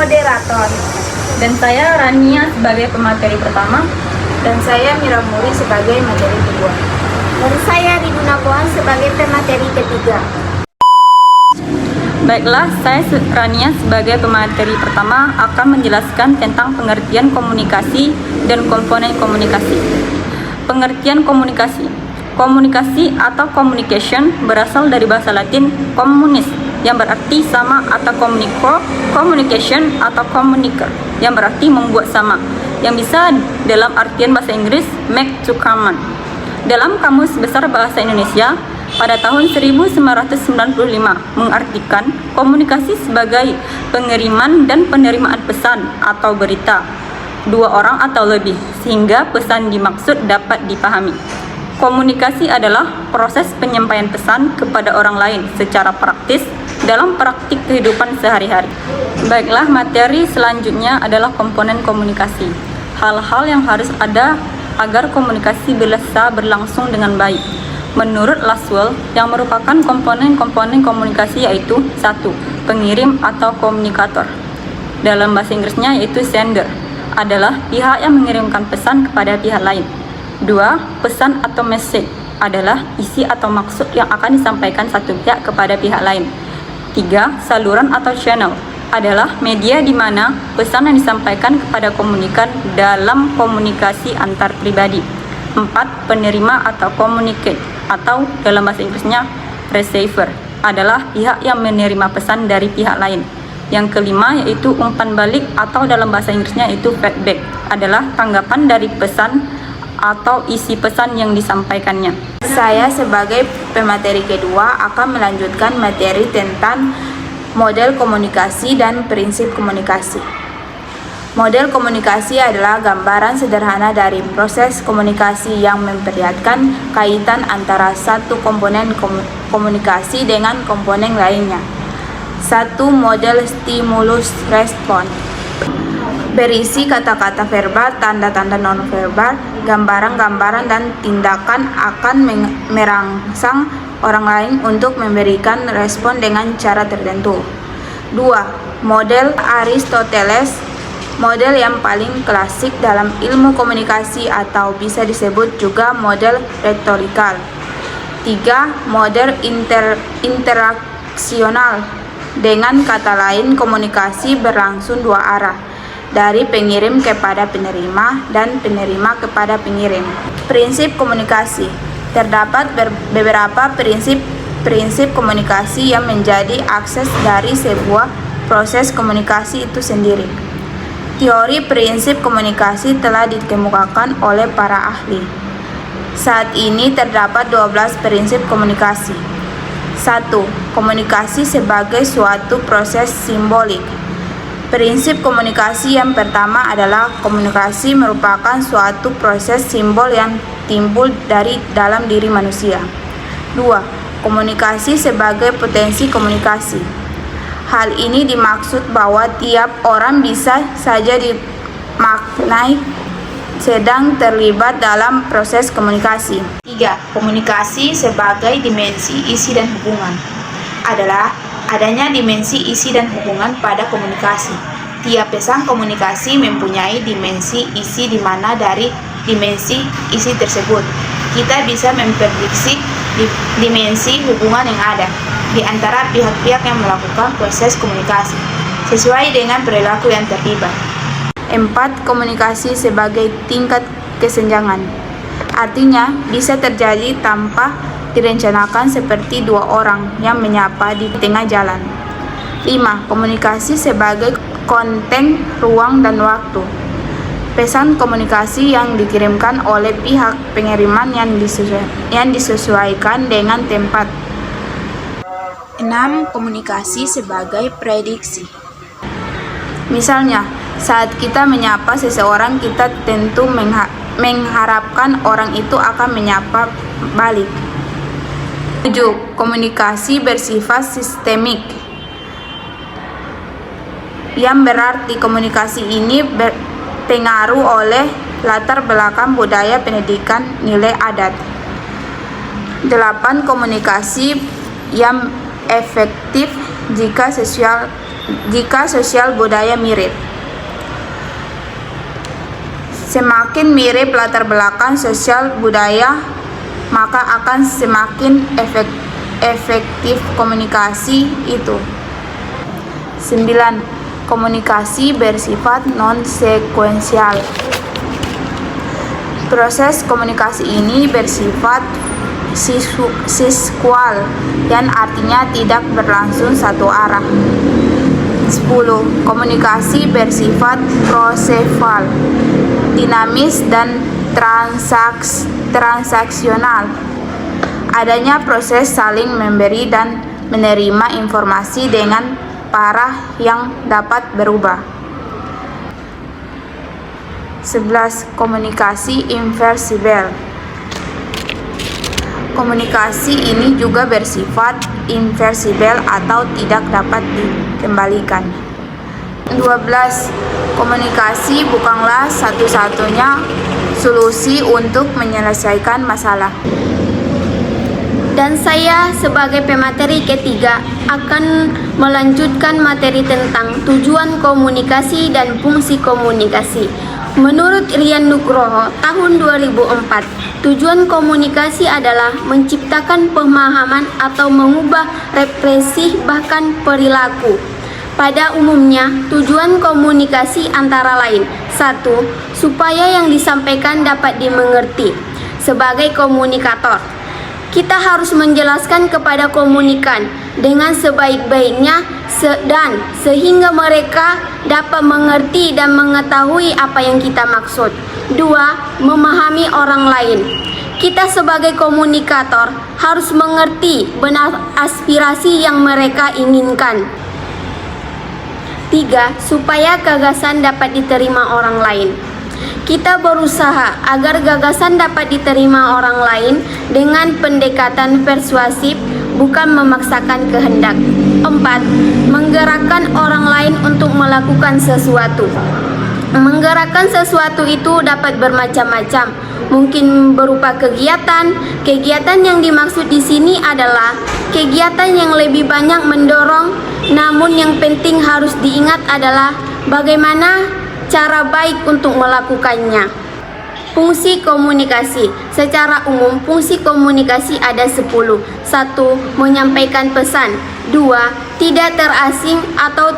moderator. Dan saya Rania sebagai pemateri pertama. Dan saya Mira Muri sebagai materi kedua. Dan saya Riduna Bohan sebagai pemateri ketiga. Baiklah, saya Rania sebagai pemateri pertama akan menjelaskan tentang pengertian komunikasi dan komponen komunikasi. Pengertian komunikasi. Komunikasi atau communication berasal dari bahasa Latin communis yang berarti sama atau communico, communication atau communicer yang berarti membuat sama, yang bisa dalam artian bahasa Inggris make to common. Dalam Kamus Besar Bahasa Indonesia pada tahun 1995 mengartikan komunikasi sebagai pengiriman dan penerimaan pesan atau berita dua orang atau lebih sehingga pesan dimaksud dapat dipahami. Komunikasi adalah proses penyampaian pesan kepada orang lain secara praktis dalam praktik kehidupan sehari-hari. Baiklah, materi selanjutnya adalah komponen komunikasi. Hal-hal yang harus ada agar komunikasi bisa berlangsung dengan baik. Menurut Laswell, yang merupakan komponen-komponen komunikasi yaitu 1. Pengirim atau komunikator. Dalam bahasa Inggrisnya yaitu sender, adalah pihak yang mengirimkan pesan kepada pihak lain. 2. Pesan atau message adalah isi atau maksud yang akan disampaikan satu pihak kepada pihak lain. 3. Saluran atau channel adalah media di mana pesan yang disampaikan kepada komunikan dalam komunikasi antar pribadi. 4. Penerima atau communicate atau dalam bahasa Inggrisnya receiver adalah pihak yang menerima pesan dari pihak lain. Yang kelima yaitu umpan balik atau dalam bahasa Inggrisnya itu feedback adalah tanggapan dari pesan atau isi pesan yang disampaikannya. Saya sebagai pemateri kedua akan melanjutkan materi tentang model komunikasi dan prinsip komunikasi. Model komunikasi adalah gambaran sederhana dari proses komunikasi yang memperlihatkan kaitan antara satu komponen komunikasi dengan komponen lainnya. 1. Model stimulus respon berisi kata-kata verbal, tanda-tanda non-verbal, gambaran-gambaran, dan tindakan akan merangsang orang lain untuk memberikan respon dengan cara tertentu. 2. Model Aristoteles, model yang paling klasik dalam ilmu komunikasi atau bisa disebut juga model retorikal. 3. Model interaksional, dengan kata lain komunikasi berlangsung dua arah, dari pengirim kepada penerima dan penerima kepada pengirim. Prinsip komunikasi. Terdapat beberapa prinsip komunikasi yang menjadi akses dari sebuah proses komunikasi itu sendiri. Teori prinsip komunikasi telah dikemukakan oleh para ahli. Saat ini terdapat 12 prinsip komunikasi. 1. Komunikasi sebagai suatu proses simbolik. Prinsip komunikasi yang pertama adalah komunikasi merupakan suatu proses simbol yang timbul dari dalam diri manusia. 2. Komunikasi sebagai potensi komunikasi. Hal ini dimaksud bahwa tiap orang bisa saja dimaknai sedang terlibat dalam proses komunikasi. 3. Komunikasi sebagai dimensi isi dan hubungan adalah adanya dimensi isi dan hubungan pada komunikasi. Tiap pesan komunikasi mempunyai dimensi isi di mana dari dimensi isi tersebut kita bisa memprediksi dimensi hubungan yang ada di antara pihak-pihak yang melakukan proses komunikasi sesuai dengan perilaku yang terlibat. 4. Komunikasi sebagai tingkat kesenjangan. Artinya bisa terjadi tanpa direncanakan seperti dua orang yang menyapa di tengah jalan. 5. Komunikasi sebagai konten ruang dan waktu. Pesan komunikasi yang dikirimkan oleh pihak pengiriman yang disesuaikan dengan tempat. 6. Komunikasi sebagai prediksi. Misalnya, saat kita menyapa seseorang, kita tentu mengharapkan orang itu akan menyapa balik. 7. Komunikasi bersifat sistemik, yang berarti komunikasi ini berpengaruh oleh latar belakang budaya, pendidikan, nilai adat. 8. Komunikasi yang efektif jika jika sosial budaya mirip. Semakin mirip latar belakang sosial budaya, maka akan semakin efektif komunikasi itu. 9. Komunikasi bersifat non-sekuensial. Proses komunikasi ini bersifat siskual, yang artinya tidak berlangsung satu arah. 10. Komunikasi bersifat prosesal, dinamis dan transaksional. Adanya proses saling memberi dan menerima informasi dengan parah yang dapat berubah. 11. Komunikasi inversibel. Komunikasi ini juga bersifat inversibel atau tidak dapat dikembalikan. 12. Komunikasi bukanlah satu-satunya solusi untuk menyelesaikan masalah. Dan saya sebagai pemateri ketiga akan melanjutkan materi tentang tujuan komunikasi dan fungsi komunikasi. Menurut Rian Nugroho tahun 2004, tujuan komunikasi adalah menciptakan pemahaman atau mengubah represi bahkan perilaku. Pada umumnya, tujuan komunikasi antara lain: 1. Supaya yang disampaikan dapat dimengerti. Sebagai komunikator, kita harus menjelaskan kepada komunikan dengan sebaik-baiknya dan sehingga mereka dapat mengerti dan mengetahui apa yang kita maksud. 2. Memahami orang lain. Kita sebagai komunikator harus mengerti benar aspirasi yang mereka inginkan. 3. Supaya gagasan dapat diterima orang lain. Kita berusaha agar gagasan dapat diterima orang lain dengan pendekatan persuasif, bukan memaksakan kehendak. 4. Menggerakkan orang lain untuk melakukan sesuatu. Menggerakkan sesuatu itu dapat bermacam-macam, mungkin berupa kegiatan. Kegiatan yang dimaksud di sini adalah kegiatan yang lebih banyak mendorong, namun yang penting harus diingat adalah bagaimana cara baik untuk melakukannya. Fungsi komunikasi. Secara umum, fungsi komunikasi ada 10. 1. Menyampaikan pesan. 2. Tidak terasing atau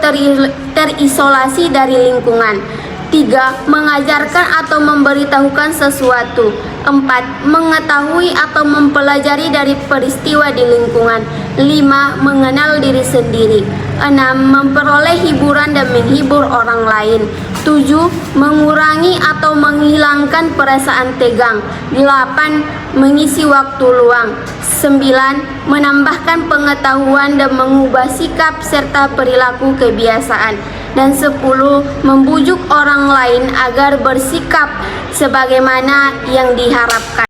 terisolasi dari lingkungan. 3. Mengajarkan atau memberitahukan sesuatu. 4. Mengetahui atau mempelajari dari peristiwa di lingkungan. 5. Mengenal diri sendiri. 6. Memperoleh hiburan dan menghibur orang lain. 7. Mengurangi atau menghilangkan perasaan tegang. 8. Mengisi waktu luang. 9. Menambahkan pengetahuan dan mengubah sikap serta perilaku kebiasaan. Dan 10. Membujuk orang lain agar bersikap sebagaimana yang diharapkan.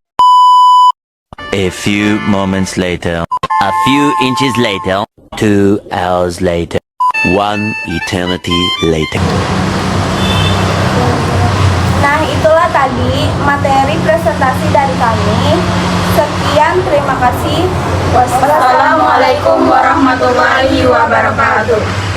A few moments later, a few inches later, 2 hours later, 1 eternity later. Nah, itulah tadi materi presentasi dari kami. Sekian, terima kasih. Wassalamualaikum warahmatullahi wabarakatuh.